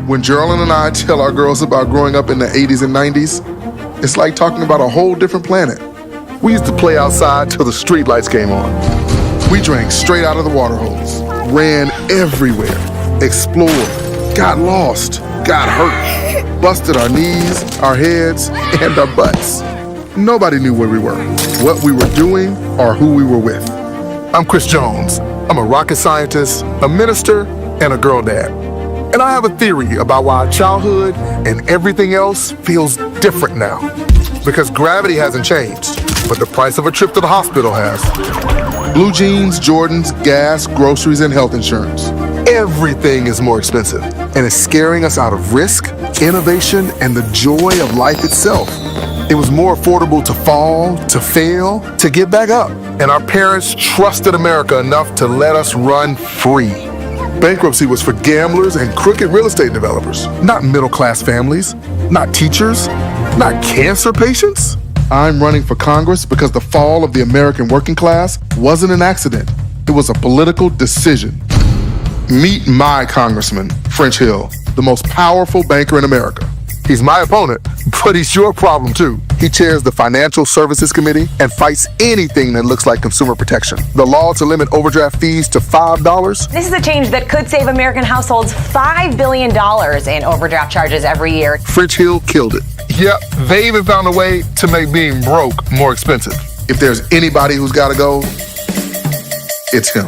When Geraldine and I tell our girls about growing up in the 80s and 90s, it's like talking about a whole different planet. We used to play outside till the streetlights came on. We drank straight out of the water hose, ran everywhere, explored, got lost, got hurt, busted our knees, our heads, and our butts. Nobody knew where we were, what we were doing, or who we were with. I'm Chris Jones. I'm a rocket scientist, a minister, and a girl dad. And I have a theory about why childhood and everything else feels different now. Because gravity hasn't changed, but the price of a trip to the hospital has. Blue jeans, Jordans, gas, groceries, and health insurance. Everything is more expensive, and it's scaring us out of risk, innovation, and the joy of life itself. It was more affordable to fall, to fail, to get back up. And our parents trusted America enough to let us run free. Bankruptcy was for gamblers and crooked real estate developers, not middle-class families, not teachers, not cancer patients. I'm running for Congress because the fall of the American working class wasn't an accident. It was a political decision. Meet my congressman, French Hill, the most powerful banker in America. He's my opponent, but he's your problem too. He chairs the Financial Services Committee and fights anything that looks like consumer protection. The law to limit overdraft fees to $5. This is a change that could save American households $5 billion in overdraft charges every year. French Hill killed it. Yep, they even found a way to make being broke more expensive. If there's anybody who's gotta go, it's him.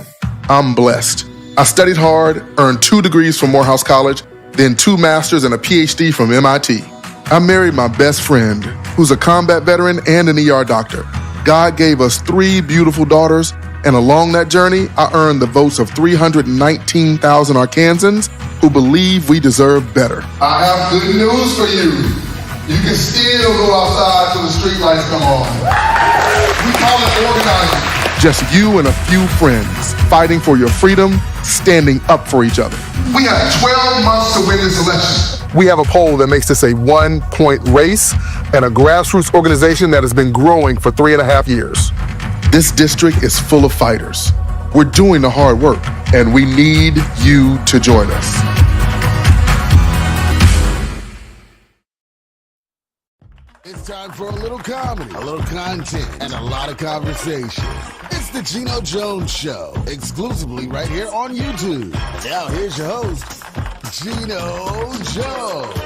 I'm blessed. I studied hard, earned 2 degrees from Morehouse College, then 2 masters and a PhD from MIT. I married my best friend, who's a combat veteran and an ER doctor. God gave us 3 beautiful daughters, and along that journey, I earned the votes of 319,000 Arkansans who believe we deserve better. I have good news for you. You can still go outside till the streetlights come on. We call it organizing. Just you and a few friends fighting for your freedom, standing up for each other. We have 12 months to win this election. We have a poll that makes this a 1-point race and a grassroots organization that has been growing for 3.5 years. This district is full of fighters. We're doing the hard work, and we need you to join us. It's time for a little comedy, a little content, and a lot of conversation. It's the Geno Jones Show, exclusively right here on YouTube. Now here's your host, Geno Jones.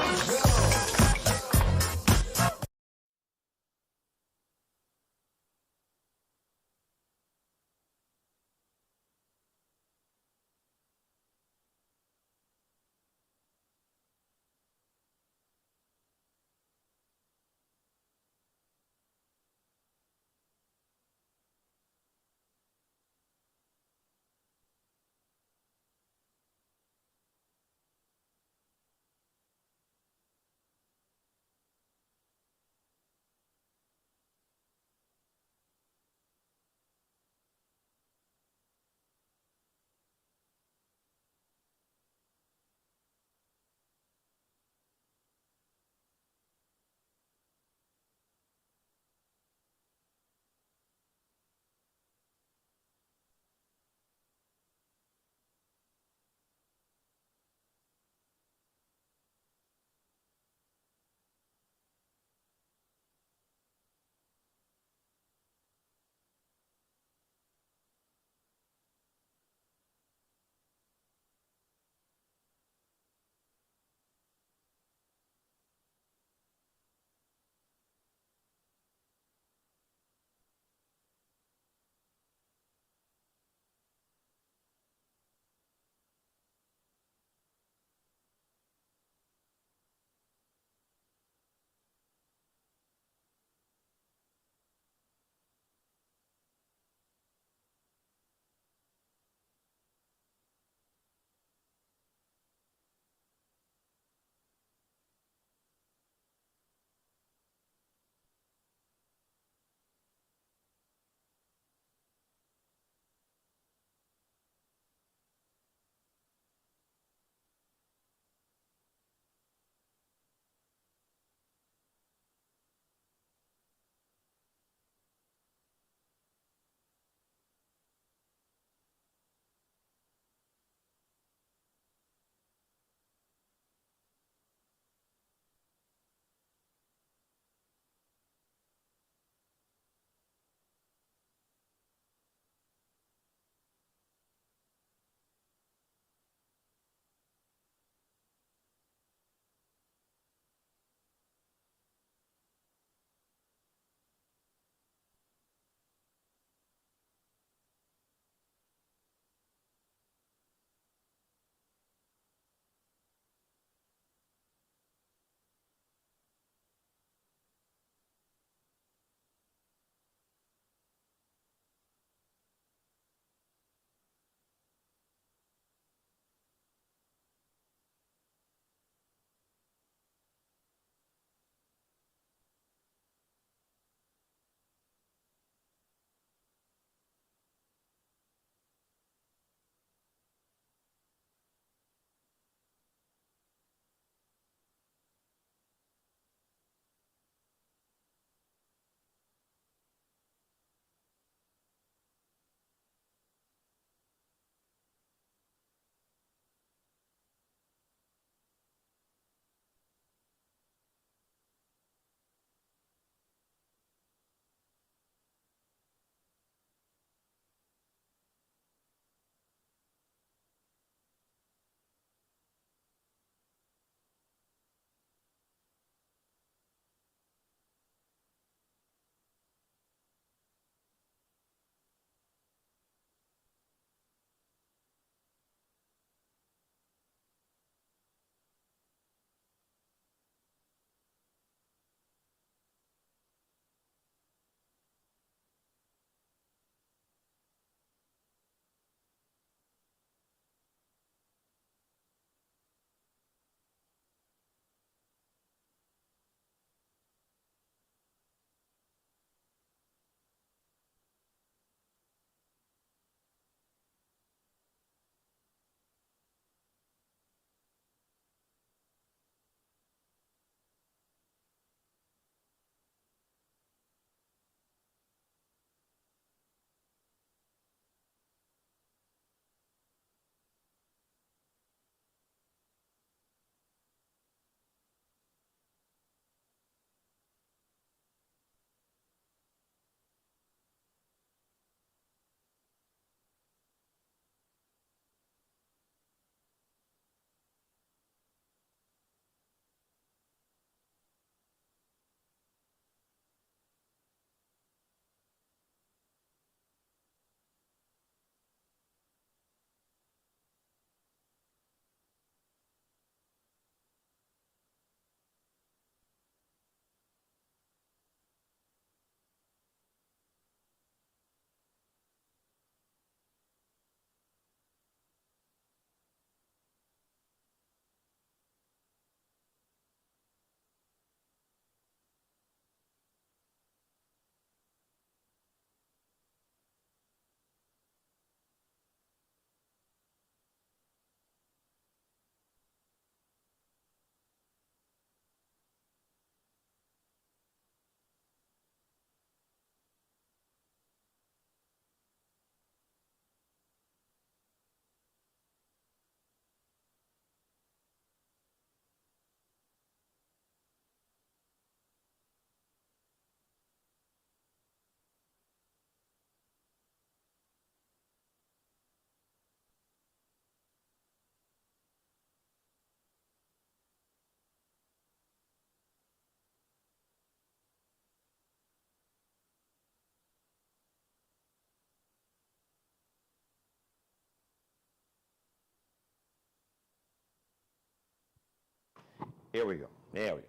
Here we go. There we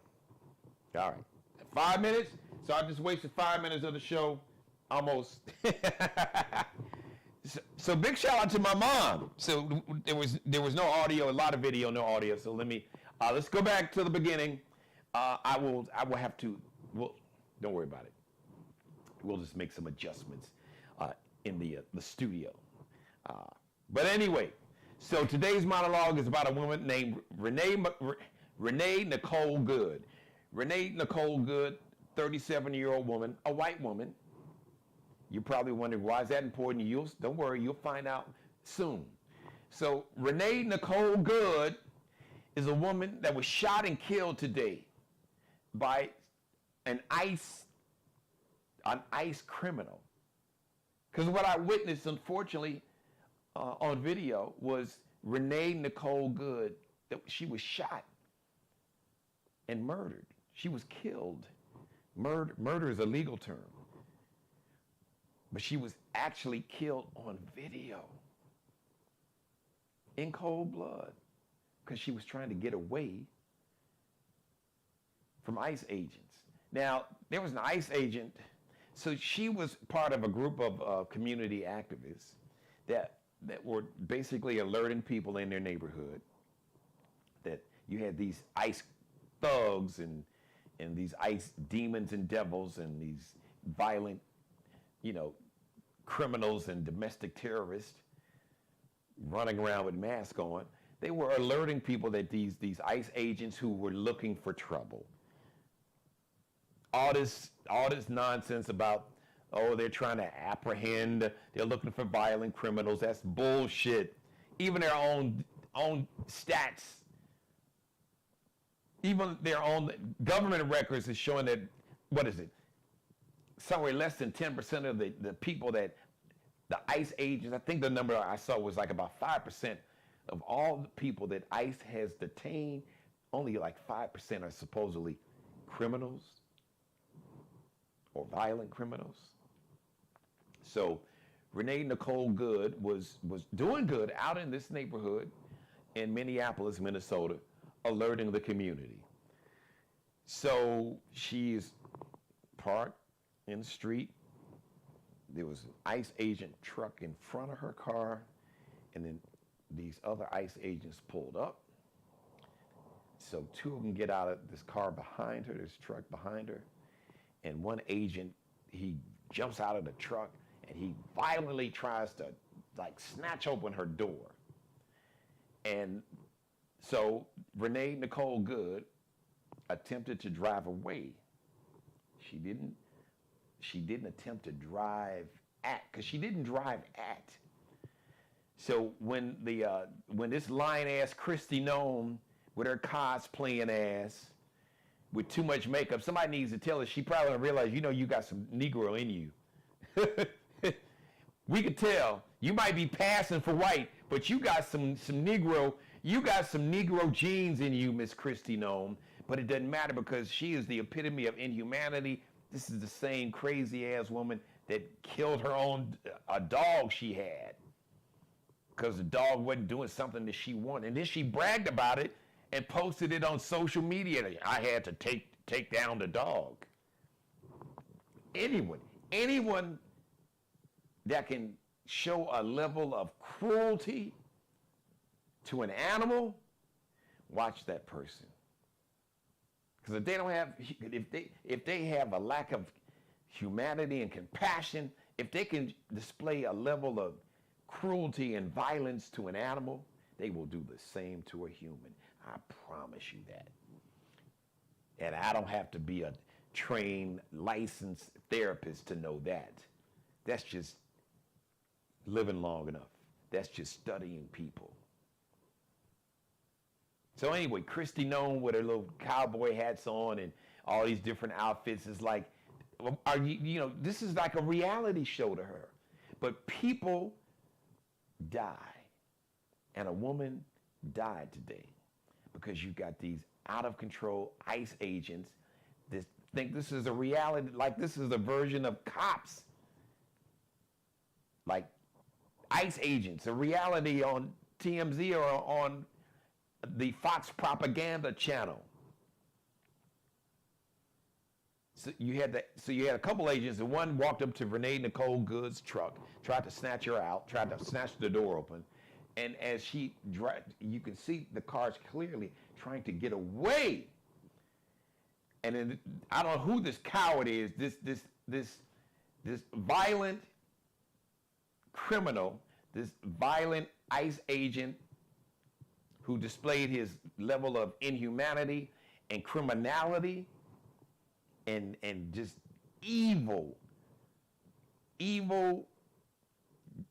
go. All right. 5 minutes. So I just wasted 5 minutes of the show. Almost. So big shout out to my mom. So there was no audio, a lot of video, no audio. So let's go back to the beginning. I will have to. Well, don't worry about it. We'll just make some adjustments in the studio. But anyway, so today's monologue is about a woman named Renee Nicole Good. Renee Nicole Good, 37-year-old woman, a white woman. You're probably wondering, why is that important? Don't worry, you'll find out soon. So Renee Nicole Good is a woman that was shot and killed today by an ICE criminal. Because what I witnessed, unfortunately, on video was Renee Nicole Good. That she was shot and murdered. She was killed. Murder is a legal term. But she was actually killed on video in cold blood because she was trying to get away from ICE agents. Now, there was an ICE agent. So she was part of a group of community activists that were basically alerting people in their neighborhood that you had these ICE thugs and these ICE demons and devils and these violent, criminals and domestic terrorists running around with masks on. They were alerting people that these ICE agents who were looking for trouble. All this nonsense about, they're trying to apprehend, they're looking for violent criminals. That's bullshit. Even their own stats, even their own government records is showing that, what is it? Somewhere less than 10% of the people that the ICE agents, I think the number I saw was like about 5% of all the people that ICE has detained, only like 5% are supposedly criminals or violent criminals. So Renee Nicole Good was doing good out in this neighborhood in Minneapolis, Minnesota, alerting the community. So she's parked in the street. There was an ICE agent truck in front of her car, and then these other ICE agents pulled up. So two of them get out of this car behind her, this truck behind her, and one agent, he jumps out of the truck and he violently tries to snatch open her door. And so Renee Nicole Good attempted to drive away. She didn't attempt to drive at, because she didn't drive at. So when this lying ass Kristi Noem with her cosplaying ass, with too much makeup, somebody needs to tell her. She probably don't realize, you got some Negro in you. We could tell. You might be passing for white, but you got some Negro. You got some Negro genes in you, Miss Kristi Noem. But it doesn't matter because she is the epitome of inhumanity. This is the same crazy ass woman that killed her own a dog she had because the dog wasn't doing something that she wanted, and then she bragged about it and posted it on social media. I had to take down the dog. Anyone that can show a level of cruelty to an animal, watch that person. Because if they don't have, if they have a lack of humanity and compassion, if they can display a level of cruelty and violence to an animal, they will do the same to a human. I promise you that. And I don't have to be a trained, licensed therapist to know that. That's just living long enough. That's just studying people. So anyway, Kristi Noem with her little cowboy hats on and all these different outfits is like, this is like a reality show to her. But people die. And a woman died today because you got these out of control ICE agents that think this is a reality, like this is a version of cops. Like ICE agents, a reality on TMZ or on the Fox propaganda channel. So you had a couple agents, and one walked up to Renee Nicole Good's truck, tried to snatch her out, tried to snatch the door open, and as she you can see the cars clearly trying to get away. And then I don't know who this coward is, this violent criminal, this violent ICE agent who displayed his level of inhumanity and criminality and just evil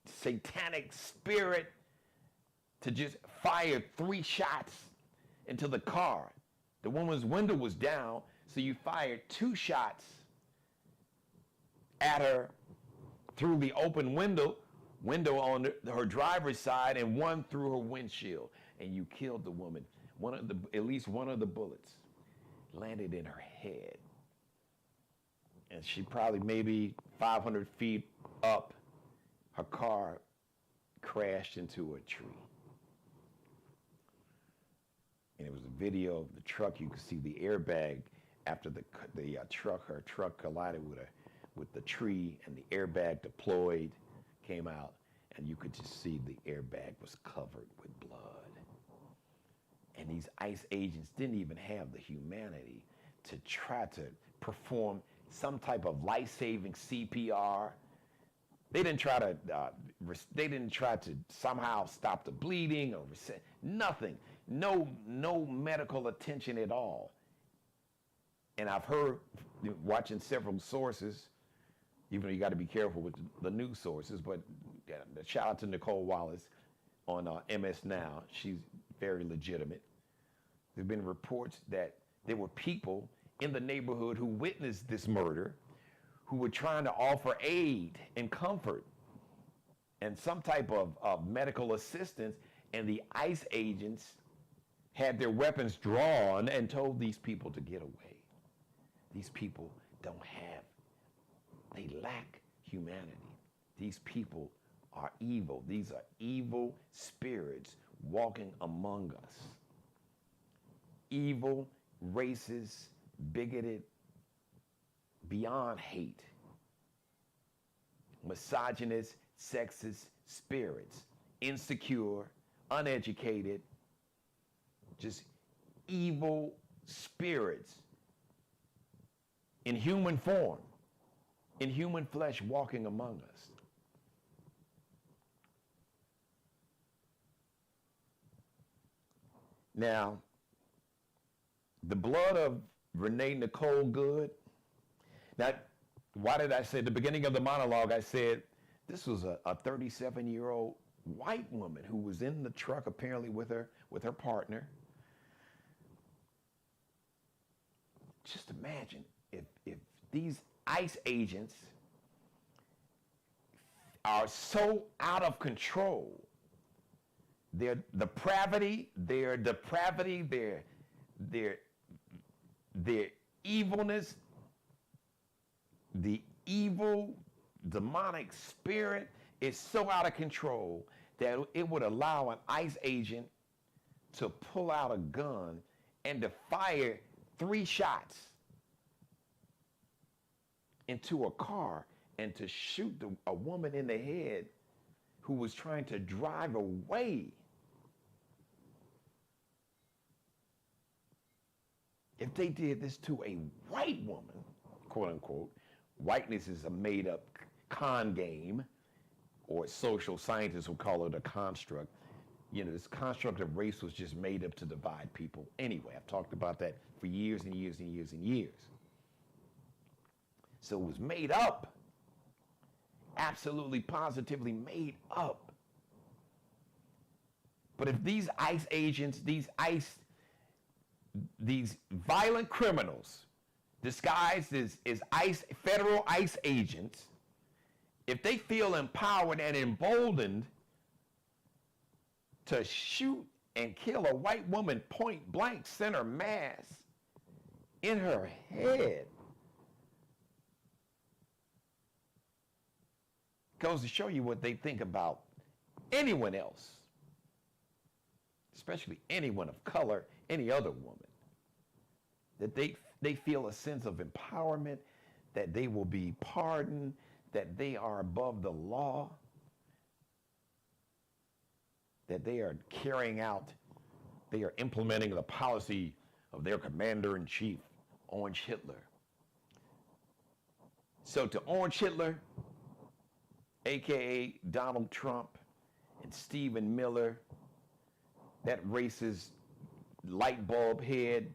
satanic spirit to just fire 3 shots into the car. The woman's window was down, so you fired 2 shots at her through the open window on her driver's side, and 1 through her windshield, and you killed the woman. At least one of the bullets landed in her head, and she probably maybe 500 feet up, her car crashed into a tree. And it was a video of the truck. You could see the airbag after her truck collided with the tree, and the airbag deployed, came out, and you could just see the airbag was covered with blood. And these ICE agents didn't even have the humanity to try to perform some type of life-saving CPR. They didn't try to somehow stop the bleeding or nothing. No medical attention at all. And I've heard, watching several sources, even though you got to be careful with the news sources, but shout out to Nicole Wallace on MS Now. She's very legitimate. There have been reports that there were people in the neighborhood who witnessed this murder, who were trying to offer aid and comfort and some type of medical assistance, and the ICE agents had their weapons drawn and told these people to get away. These people they lack humanity. These people are evil. These are evil spirits walking among us. Evil, racist, bigoted, beyond hate. Misogynist, sexist spirits. Insecure, uneducated, just evil spirits in human form, in human flesh, walking among us. Now, the blood of Renee Nicole Good. Now, why did I say at the beginning of the monologue, I said this was a 37-year-old white woman who was in the truck apparently with her partner. Just imagine if these ICE agents are so out of control, their depravity, their evilness, the evil demonic spirit is so out of control that it would allow an ICE agent to pull out a gun and to fire 3 shots into a car and to shoot a woman in the head who was trying to drive away. If they did this to a white woman, quote unquote, whiteness is a made up con game, or social scientists will call it a construct. You know, this construct of race was just made up to divide people anyway. I've talked about that for years and years and years and years. So it was made up, absolutely positively made up. But if these ICE agents, these violent criminals disguised as ICE, federal ICE agents, if they feel empowered and emboldened to shoot and kill a white woman point blank, center mass in her head, goes to show you what they think about anyone else, especially anyone of color, any other woman, that they they feel a sense of empowerment, that they will be pardoned, that they are above the law, that they are carrying out, they are implementing the policy of their commander-in-chief, Orange Hitler. So to Orange Hitler, AKA Donald Trump, and Stephen Miller, that racist light bulb head,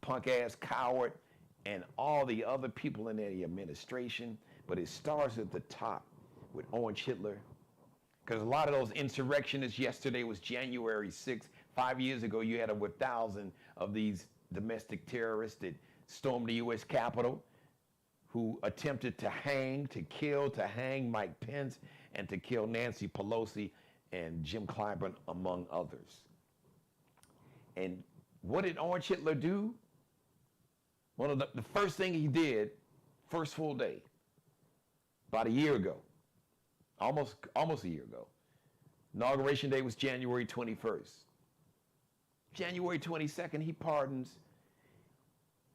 punk ass coward, and all the other people in the administration, but it starts at the top with Orange Hitler. Because a lot of those insurrectionists, yesterday was January 6th. 5 years ago, you had over 1,000 of these domestic terrorists that stormed the U.S. Capitol, who attempted to hang Mike Pence, and to kill Nancy Pelosi and Jim Clyburn, among others. And what did Orange Hitler do? One of the first thing he did, first full day, about a year ago, almost a year ago. Inauguration day was January 21st. January 22nd, he pardons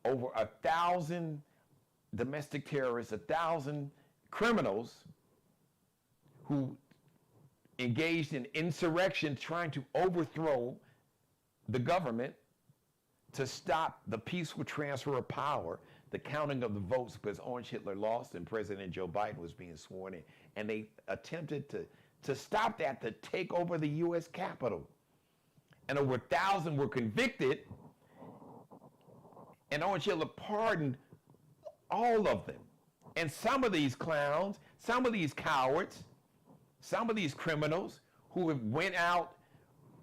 over 1,000 domestic terrorists, 1,000 criminals who engaged in insurrection trying to overthrow the government to stop the peaceful transfer of power, the counting of the votes, because Orange Hitler lost and President Joe Biden was being sworn in. And they attempted to stop that, to take over the U.S. Capitol. And over 1,000 were convicted, and Orange Hitler pardoned all of them. And some of these clowns, some of these cowards, some of these criminals who have went out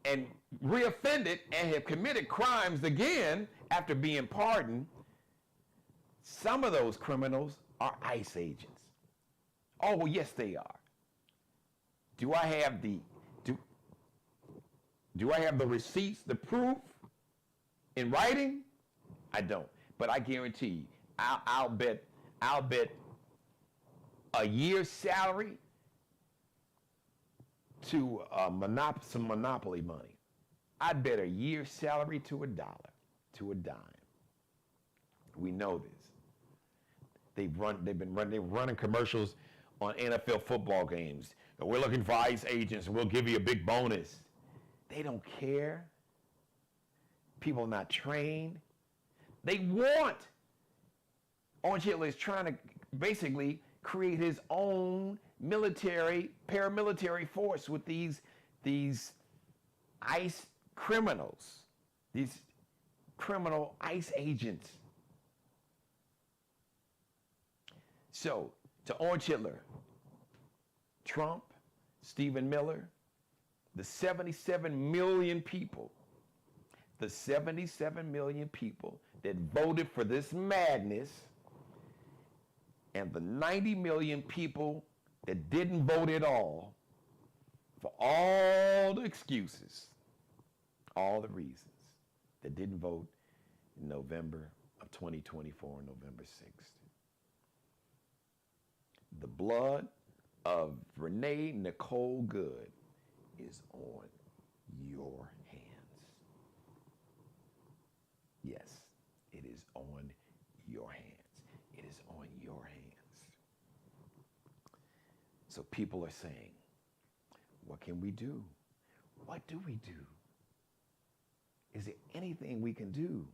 and reoffended and have committed crimes again after being pardoned, some of those criminals are ICE agents. Oh, well, yes, they are. Do I have the receipts, the proof in writing? I don't. But I guarantee you, I'll bet a year's salary to some monopoly money. I'd bet a year's salary to $1, to a dime. We know this. They've been running commercials on NFL football games. We're looking for ICE agents, and we'll give you a big bonus. They don't care. People not trained. They want. Orange Hitler is trying to basically create his own paramilitary force with these ICE criminals, these criminal ICE agents. So, to Orange Hitler, Trump, Stephen Miller, the 77 million people that voted for this madness, and the 90 million people that didn't vote at all, for all the excuses, all the reasons that didn't vote in November of 2024, November 6th. The blood of Renee Nicole Good is on your hands. Yes, it is on your hands. It is on your hands. So people are saying, what can we do? What do we do? Is there anything we can do?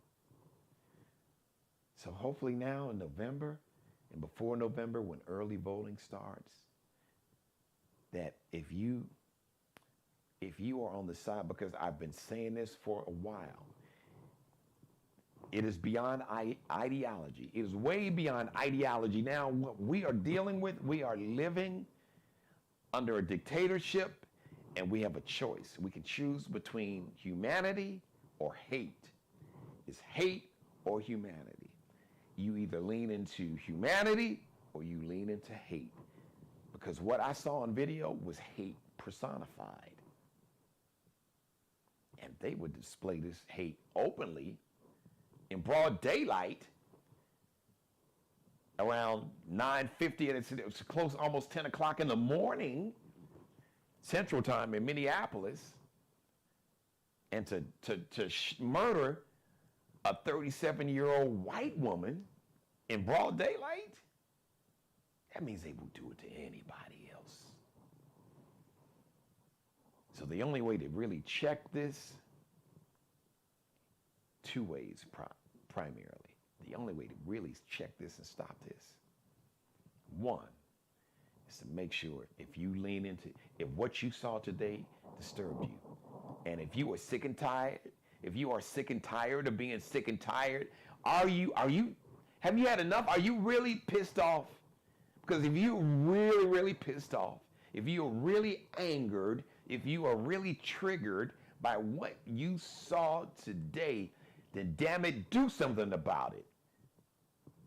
So hopefully now in November and before November, when early voting starts, that if you are on the side, because I've been saying this for a while, it is beyond ideology. It is way beyond ideology. Now, what we are dealing with, we are living under a dictatorship, and we have a choice. We can choose between humanity or hate. It's hate or humanity. You either lean into humanity or you lean into hate. Because what I saw on video was hate personified. And they would display this hate openly in broad daylight around 9:50, and it was close, almost 10 o'clock in the morning, Central Time in Minneapolis, and to murder a 37-year-old white woman in broad daylight, that means they will do it to anybody else. So the only way to really check this, two ways primarily. The only way to really check this and stop this, one, is to make sure if you lean into, if what you saw today disturbed you, and if you are sick and tired, if you are sick and tired of being sick and tired, have you had enough? Are you really pissed off? Because if you're really, really pissed off, if you are really angered, if you are really triggered by what you saw today, then damn it, do something about it.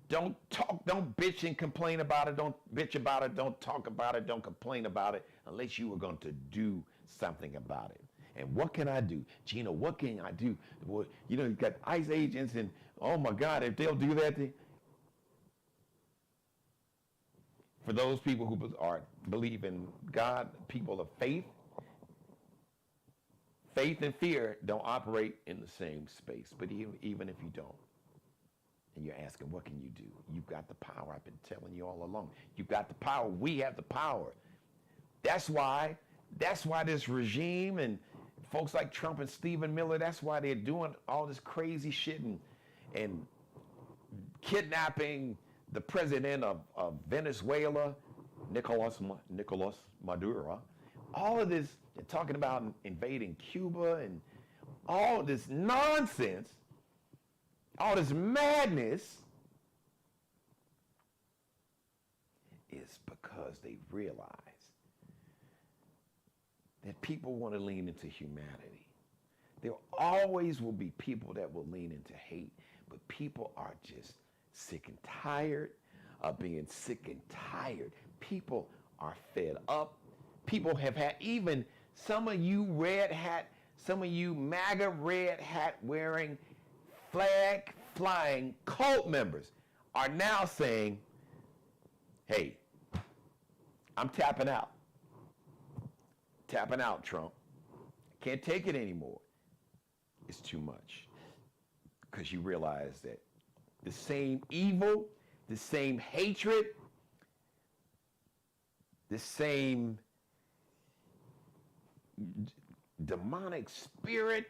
Don't bitch and complain about it. Don't bitch about it. Don't talk about it. Don't complain about it unless you are going to do something about it. And what can I do? Geno, what can I do? Well, you know, you got ICE agents and, oh my God, if they'll do that, for those people who believe in God, people of faith, faith and fear don't operate in the same space. But even if you don't, and you're asking, what can you do? You've got the power. I've been telling you all along. You've got the power. We have the power. That's why this regime and folks like Trump and Stephen Miller, that's why they're doing all this crazy shit and kidnapping the president of Venezuela, Nicolas Maduro. All of this, they're talking about invading Cuba and all this nonsense, all this madness is because they realize that people want to lean into humanity. There always will be people that will lean into hate, but people are just sick and tired of being sick and tired. People are fed up. People have had, even some of you MAGA red hat wearing, flag flying cult members are now saying, hey, I'm tapping out. Tapping out, Trump. I can't take it anymore. It's too much. Because you realize that the same evil, the same hatred, the same demonic spirit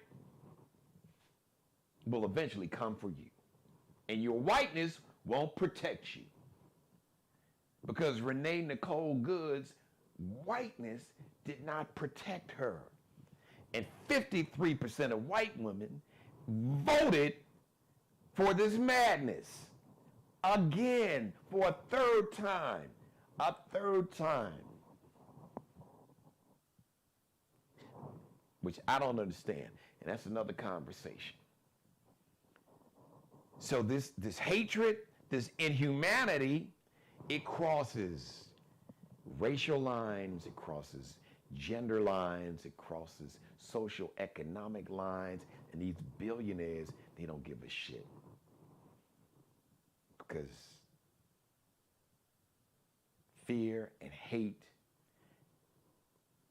will eventually come for you. And your whiteness won't protect you. Because Renee Nicole Good's whiteness did not protect her. And 53% of white women voted for this madness. Again, for a third time. A third time. Which I don't understand. And that's another conversation. So this hatred, this inhumanity, it crosses racial lines, it crosses gender lines, it crosses social economic lines, and these billionaires, they don't give a shit. Because fear and hate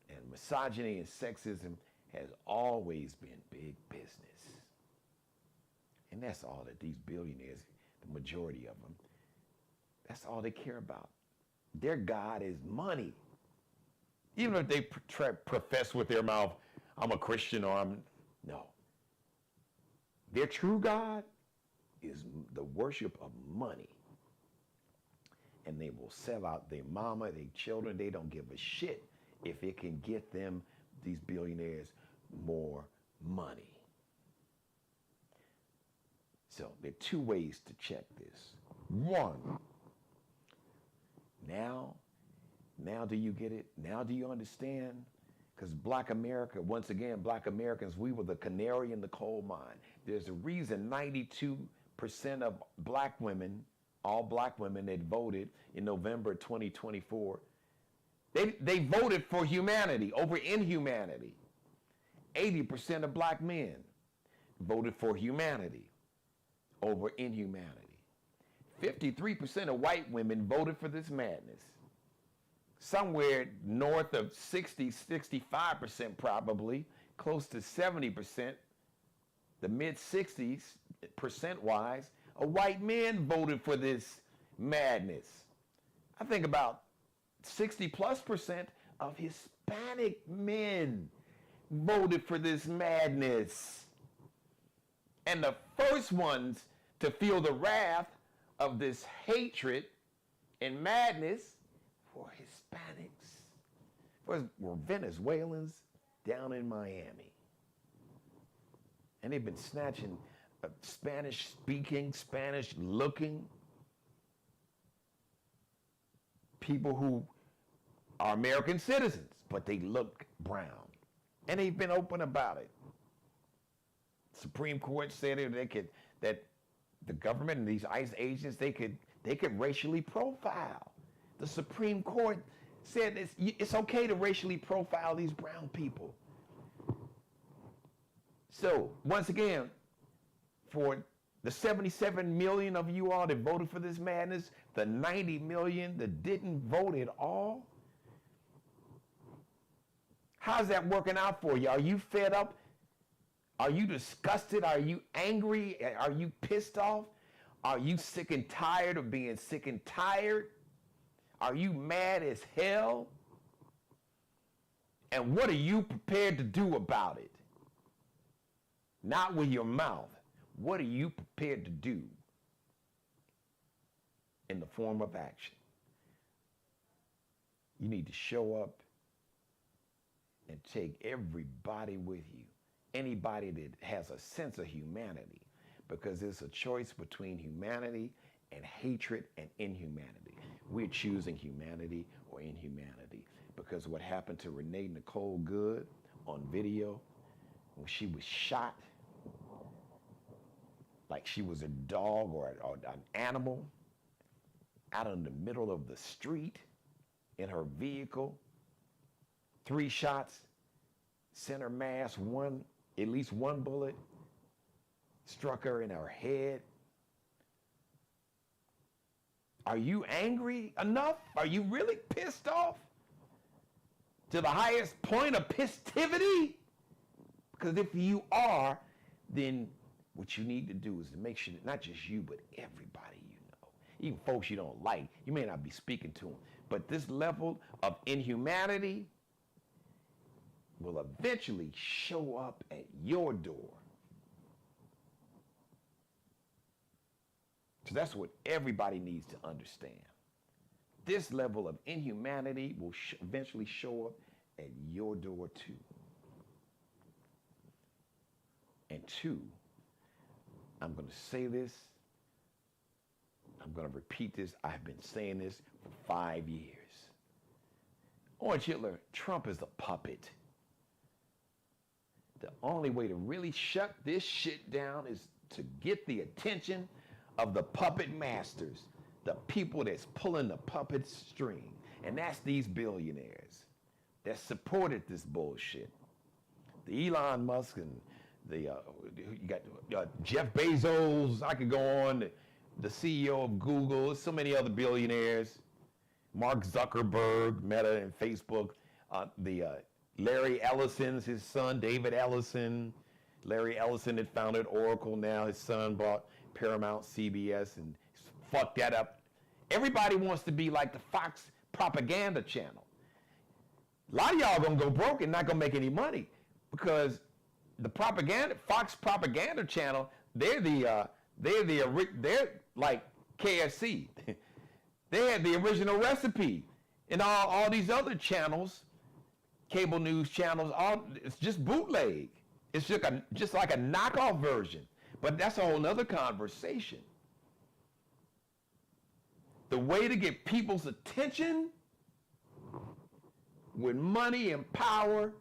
and misogyny and sexism has always been big business. And that's all that these billionaires, the majority of them, that's all they care about. Their God is money. Even if they profess with their mouth, I'm a Christian or no. Their true God is the worship of money. And they will sell out their mama, their children. They don't give a shit if it can get them, these billionaires, more money. So there are two ways to check this. One, now do you get it? Now do you understand? Because Black America, once again, Black Americans, we were the canary in the coal mine. There's a reason 92% of black women, all black women that voted in November 2024, they voted for humanity over inhumanity. 80% of black men voted for humanity over inhumanity. 53% of white women voted for this madness. Somewhere north of 65% probably, close to 70%, the mid-60s, percent-wise, of white men voted for this madness. I think about 60+% of Hispanic men voted for this madness. And the first ones to feel the wrath of this hatred and madness were Hispanics, were Venezuelans down in Miami. And they've been snatching Spanish-speaking, Spanish-looking people who are American citizens, but they look brown. And they've been open about it. Supreme Court said that the government and these ICE agents, they could racially profile. The Supreme Court said it's okay to racially profile these brown people. So, once again, for the 77 million of you all that voted for this madness, the 90 million that didn't vote at all, how's that working out for you? Are you fed up? Are you disgusted? Are you angry? Are you pissed off? Are you sick and tired of being sick and tired? Are you mad as hell? And what are you prepared to do about it? Not with your mouth. What are you prepared to do in the form of action? You need to show up and take everybody with you. Anybody that has a sense of humanity, because it's a choice between humanity and hatred and inhumanity. We're choosing humanity or inhumanity, because what happened to Renee Nicole Good on video when she was shot like she was a dog or an animal out in the middle of the street in her vehicle, 3 shots, center mass, at least one bullet struck her in her head. Are you angry enough? Are you really pissed off to the highest point of pissivity? Because if you are, then what you need to do is to make sure that not just you, but everybody you know, even folks you don't like, you may not be speaking to them, but this level of inhumanity will eventually show up at your door. So that's what everybody needs to understand. This level of inhumanity will eventually show up at your door too. And 2, I'm going to say this, I'm going to repeat this, I've been saying this for 5 years. Orange Hitler, Trump is a puppet. The only way to really shut this shit down is to get the attention of the puppet masters, the people that's pulling the puppet string. And that's these billionaires that supported this bullshit. The Elon Musk and you got Jeff Bezos, I could go on, the CEO of Google, so many other billionaires, Mark Zuckerberg, Meta and Facebook, Larry Ellison's his son, David Ellison. Larry Ellison had founded Oracle. Now his son bought Paramount, CBS, and fucked that up. Everybody wants to be like the Fox propaganda channel. A lot of y'all gonna go broke and not gonna make any money because the Fox propaganda channel, they're like KFC. They had the original recipe, and all these other channels, cable news channels, it's just bootleg. It's just like a knockoff version. But that's a whole nother conversation. The way to get people's attention with money and power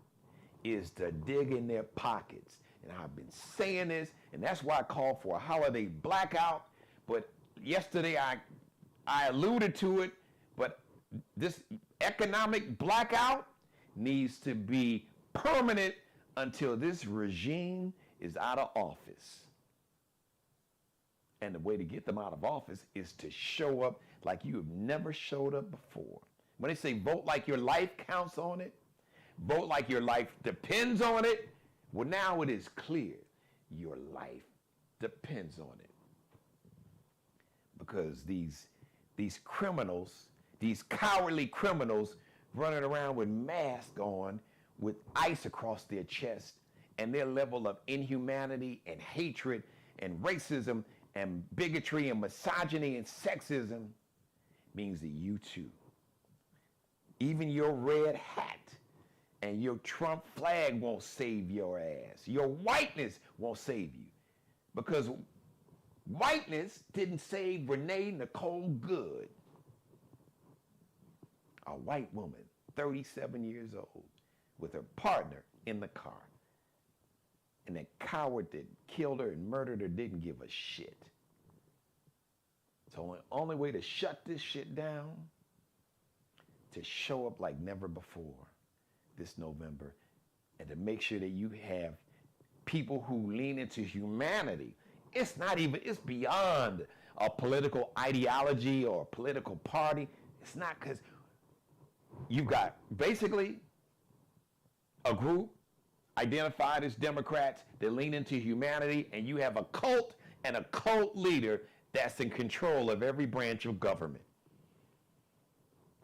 is to dig in their pockets. And I've been saying this, and that's why I called for a holiday blackout. But yesterday I alluded to it, but this economic blackout needs to be permanent until this regime is out of office. And the way to get them out of office is to show up like you have never showed up before. When they say vote like your life counts on it, vote like your life depends on it, well, now it is clear your life depends on it. Because these criminals, these cowardly criminals running around with masks on, with ice across their chest, and their level of inhumanity and hatred and racism and bigotry and misogyny and sexism means that you too, even your red hat and your Trump flag won't save your ass. Your whiteness won't save you, because whiteness didn't save Renee Nicole Good, a white woman, 37 years old, with her partner in the car. And that coward that killed her and murdered her didn't give a shit. So the only way to shut this shit down, to show up like never before this November, and to make sure that you have people who lean into humanity. It's beyond a political ideology or a political party. It's not, because you've got basically a group identified as Democrats that lean into humanity, and you have a cult and a cult leader that's in control of every branch of government,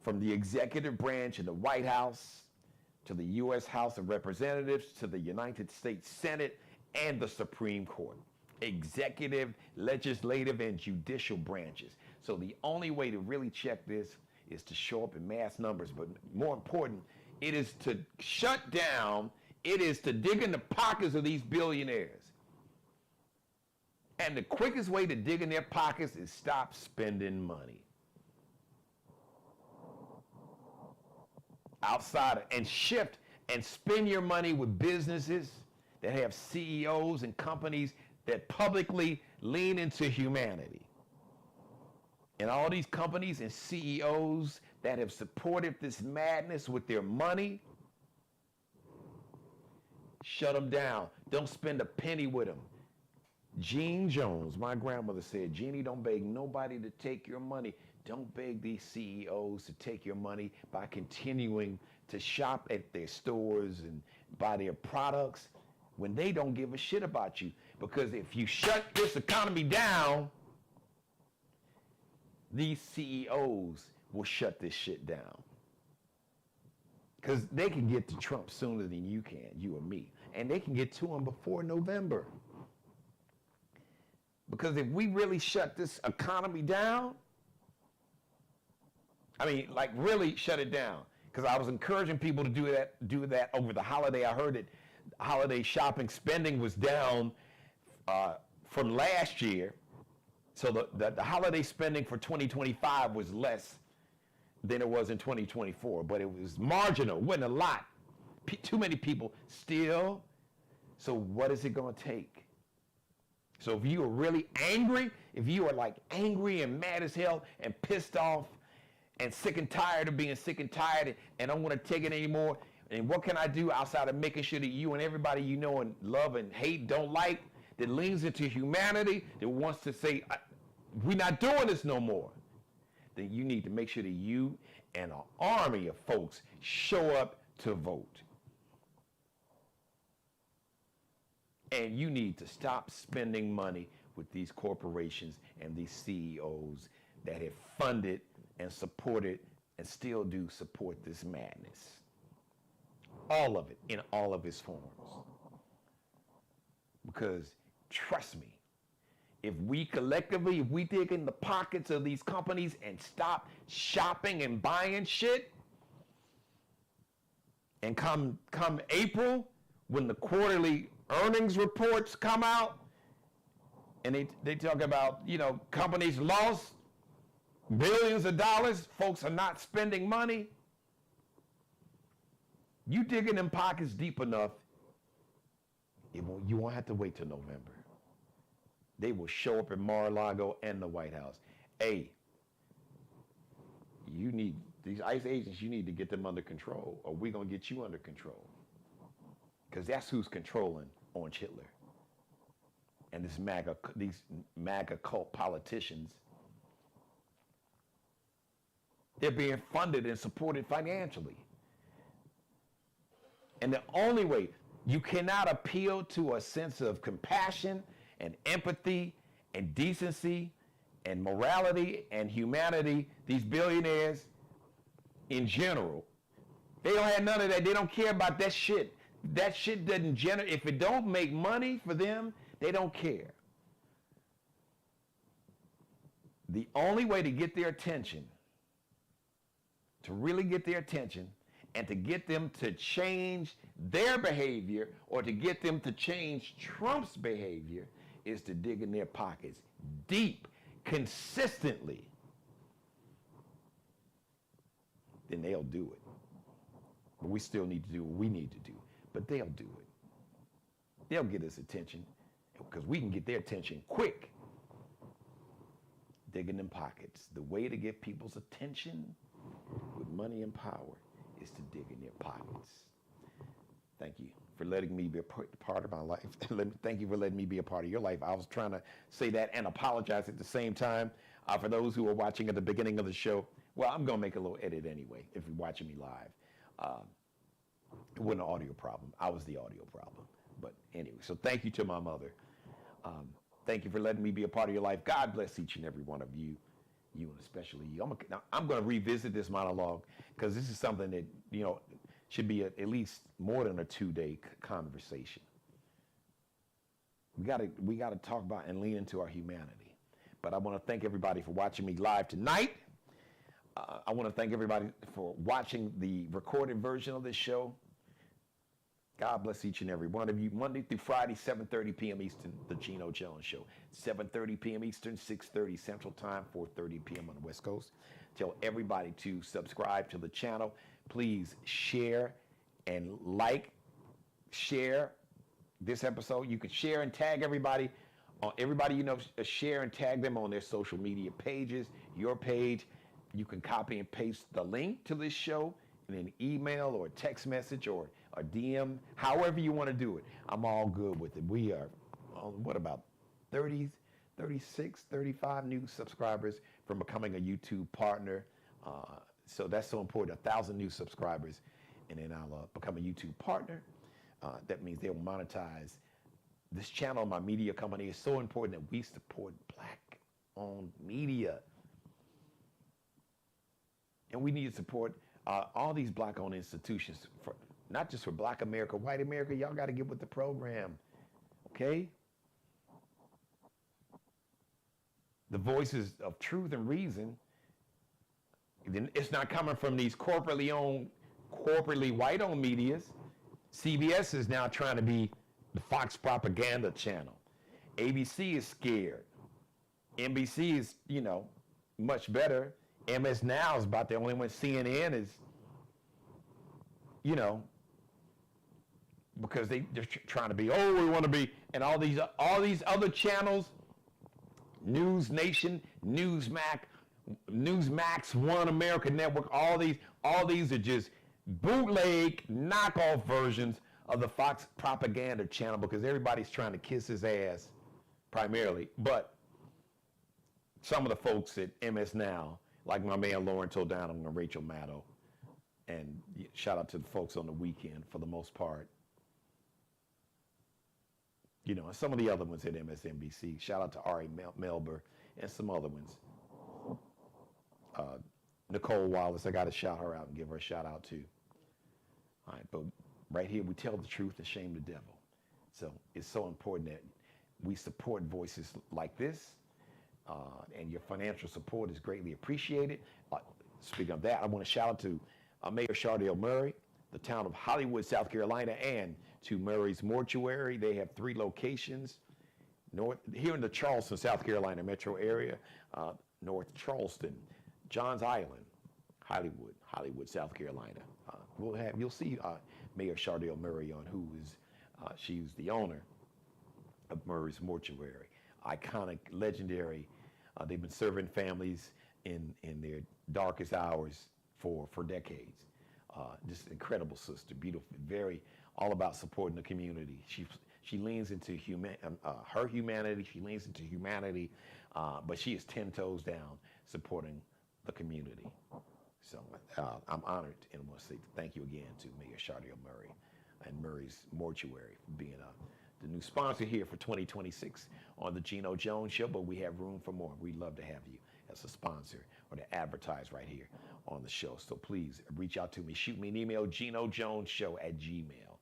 from the executive branch in the White House to the U.S. House of Representatives to the United States Senate and the Supreme Court. Executive, legislative, and judicial branches. So the only way to really check this is to show up in mass numbers, but more important, it is to shut down, it is to dig in the pockets of these billionaires. And the quickest way to dig in their pockets is stop spending money. Outside, and shift and spend your money with businesses that have CEOs and companies that publicly lean into humanity. And all these companies and CEOs that have supported this madness with their money, shut them down. Don't spend a penny with them. Gene Jones, my grandmother said, Jeannie, don't beg nobody to take your money. Don't beg these CEOs to take your money by continuing to shop at their stores and buy their products when they don't give a shit about you. Because if you shut this economy down, these CEOs will shut this shit down. Because they can get to Trump sooner than you can, you or me. And they can get to him before November. Because if we really shut this economy down, I mean, like really shut it down. Because I was encouraging people to do that over the holiday. I heard that holiday shopping spending was down from last year. So the holiday spending for 2025 was less than it was in 2024, but it was marginal, wasn't a lot. Too many people still. So what is it going to take? So if you are really angry, if you are like angry and mad as hell and pissed off and sick and tired of being sick and tired and don't want to take it anymore, and what can I do outside of making sure that you and everybody you know and love and hate, don't like, that leans into humanity, that wants to say, we're not doing this no more, then you need to make sure that you and an army of folks show up to vote. And you need to stop spending money with these corporations and these CEOs that have funded and supported and still do support this madness. All of it, in all of its forms. Because, trust me, if we collectively, if we dig in the pockets of these companies and stop shopping and buying shit, and come April, when the quarterly earnings reports come out, and they talk about, companies lost billions of dollars, folks are not spending money. You dig in them pockets deep enough, you won't have to wait till November. They will show up in Mar-a-Lago and the White House. Hey, you need these ICE agents, you need to get them under control, or we're going to get you under control. Because that's who's controlling Orange Hitler. And these MAGA cult politicians. They're being funded and supported financially. And the only way, you cannot appeal to a sense of compassion and empathy and decency and morality and humanity, these billionaires in general, they don't have none of that. They don't care about that shit. That shit doesn't generate, if it don't make money for them, they don't care. The only way to get their attention, to really get their attention, and to get them to change their behavior or to get them to change Trump's behavior is to dig in their pockets deep, consistently. Then they'll do it. But we still need to do what we need to do. But they'll do it. They'll get us attention because we can get their attention quick. Dig in them pockets. The way to get people's attention with money and power is to dig in their pockets. Thank you for letting me be a part of my life. Thank you for letting me be a part of your life. I was trying to say that and apologize at the same time. For those who are watching at the beginning of the show, well, I'm going to make a little edit anyway if you're watching me live. It wasn't an audio problem. I was the audio problem. But anyway, so thank you to my mother. Thank you for letting me be a part of your life. God bless each and every one of you, you and especially you. I'm going to revisit this monologue because this is something that, should be at least more than a 2-day conversation. We got to talk about and lean into our humanity. But I want to thank everybody for watching me live tonight. I want to thank everybody for watching the recorded version of this show. God bless each and every one of you. Monday through Friday, 7:30 p.m. Eastern, the Geno Jones Show. 7:30 p.m. Eastern, 6:30 Central Time, 4:30 p.m. on the West Coast. Tell everybody to subscribe to the channel. Please share and share this episode. You can share and tag everybody. Share and tag them on their social media pages, your page. You can copy and paste the link to this show in an email or a text message or a DM, however you want to do it. I'm all good with it. We are, about 30, 36, 35 new subscribers from becoming a YouTube partner. So that's so important, 1,000 new subscribers. And then I'll become a YouTube partner. That means they'll monetize this channel. My media company is so important that we support Black-owned media. And we need to support all these Black-owned institutions, not just for Black America, white America. Y'all got to get with the program, okay? The voices of truth and reason, it's not coming from these corporately white-owned medias. CBS is now trying to be the Fox propaganda channel. ABC is scared. NBC is, much better. MS Now is about the only one. CNN is, because they're trying to be, we want to be, and all these other channels, News Nation, Newsmax, One America Network, all these are just bootleg, knockoff versions of the Fox propaganda channel because everybody's trying to kiss his ass primarily. But some of the folks at MS Now, like my man Lauren Toledano and Rachel Maddow, and shout out to the folks on the weekend for the most part. And some of the other ones at MSNBC. Shout out to Ari Melber and some other ones. Nicole Wallace, I got to shout her out and give her a shout out too. All right, but right here we tell the truth and shame the devil. So it's so important that we support voices like this. And your financial support is greatly appreciated. Speaking of that, I want to shout out to Mayor Shardell Murray, the town of Hollywood, South Carolina, and to Murray's Mortuary. They have 3 locations here in the Charleston, South Carolina metro area, North Charleston, Johns Island, Hollywood, South Carolina. You'll see Mayor Shardell Murray on she's the owner of Murray's Mortuary. Iconic, legendary. They've been serving families in their darkest hours for decades. Just incredible sister, beautiful, very all about supporting the community. She leans into her humanity. She leans into humanity, but she is 10 toes down supporting the community. So I'm honored and want to say thank you again to Mayor Shardell Murray and Murray's Mortuary for being the new sponsor here for 2026 on the Geno Jones Show, but we have room for more. We'd love to have you as a sponsor or to advertise right here on the show. So please reach out to me. Shoot me an email, GenoJonesShow@gmail.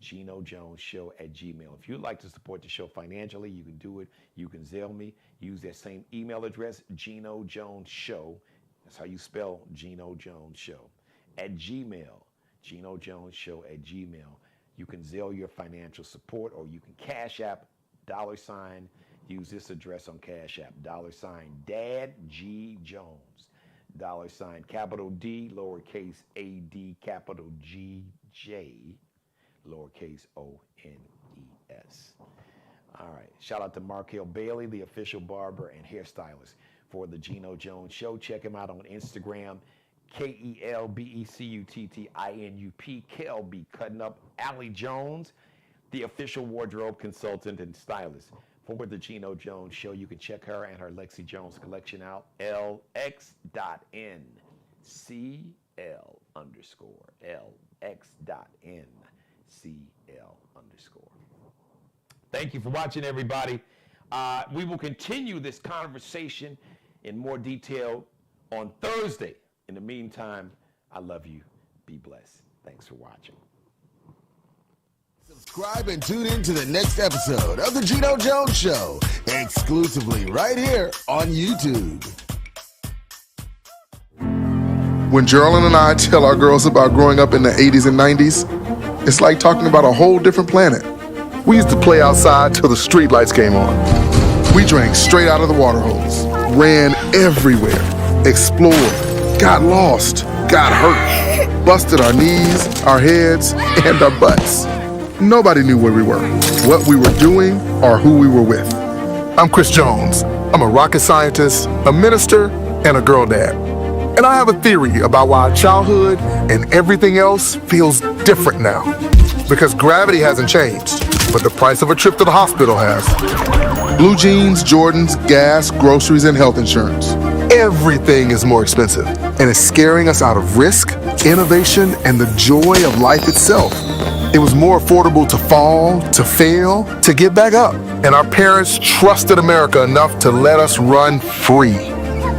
GenoJonesShow@gmail. If you'd like to support the show financially, you can do it. You can Zelle me. Use that same email address, GenoJonesShow. That's how you spell Geno Jones Show @gmail. GenoJonesShow@gmail. You can Zelle your financial support, or you can Cash App $. Use this address on Cash App, $Dad G Jones. $, capital D, lowercase a-d, capital G-J, lowercase O-N-E-S. All right. Shout out to Markel Bailey, the official barber and hairstylist for the Geno Jones Show. Check him out on Instagram, KELBECUTTINUP, KLB Cutting Up. Allie Jones, the official wardrobe consultant and stylist for the Geno Jones Show. You can check her and her Lexi Jones collection out, LX.N, CL_, LX.N, CL_. Thank you for watching, everybody. We will continue this conversation in more detail on Thursday. In the meantime, I love you. Be blessed. Thanks for watching. Subscribe and tune in to the next episode of The Geno Jones Show, exclusively right here on YouTube. When Geraldine and I tell our girls about growing up in the 80s and 90s, it's like talking about a whole different planet. We used to play outside till the streetlights came on. We drank straight out of the water hose, ran everywhere, explored, got lost, got hurt, busted our knees, our heads, and our butts. Nobody knew where we were, what we were doing, or who we were with. I'm Chris Jones. I'm a rocket scientist, a minister, and a girl dad. And I have a theory about why childhood and everything else feels different now. Because gravity hasn't changed, but the price of a trip to the hospital has. Blue jeans, Jordans, gas, groceries, and health insurance. Everything is more expensive, and it's scaring us out of risk, innovation, and the joy of life itself. It was more affordable to fall, to fail, to get back up. And our parents trusted America enough to let us run free.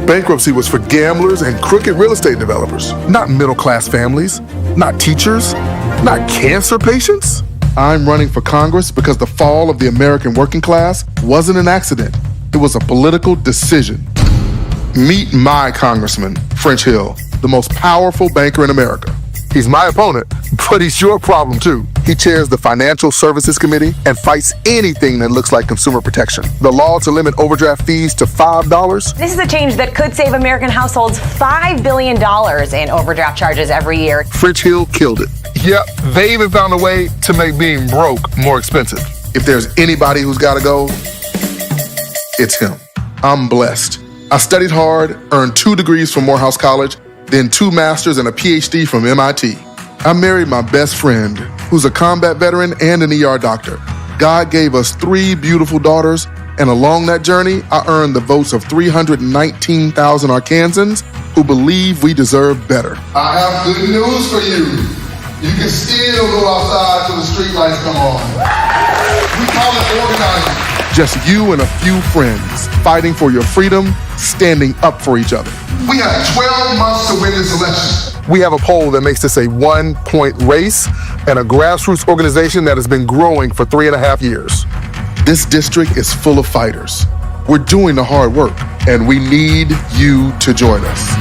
Bankruptcy was for gamblers and crooked real estate developers, not middle-class families, not teachers, not cancer patients. I'm running for Congress because the fall of the American working class wasn't an accident. It was a political decision. Meet my congressman, French Hill, the most powerful banker in America. He's my opponent, but he's your problem too. He chairs the Financial Services Committee and fights anything that looks like consumer protection. The law to limit overdraft fees to $5. This is a change that could save American households $5 billion in overdraft charges every year. French Hill killed it. Yep, they even found a way to make being broke more expensive. If there's anybody who's gotta go, it's him. I'm blessed. I studied hard, earned 2 degrees from Morehouse College, then 2 masters and a PhD from MIT. I married my best friend, who's a combat veteran and an ER doctor. God gave us 3 beautiful daughters, and along that journey, I earned the votes of 319,000 Arkansans who believe we deserve better. I have good news for you. You can still go outside till the streetlights come on. We call it organizing. Just you and a few friends fighting for your freedom, standing up for each other. We have 12 months to win this election. We have a poll that makes this a 1-point race and a grassroots organization that has been growing for 3.5 years. This district is full of fighters. We're doing the hard work, and we need you to join us.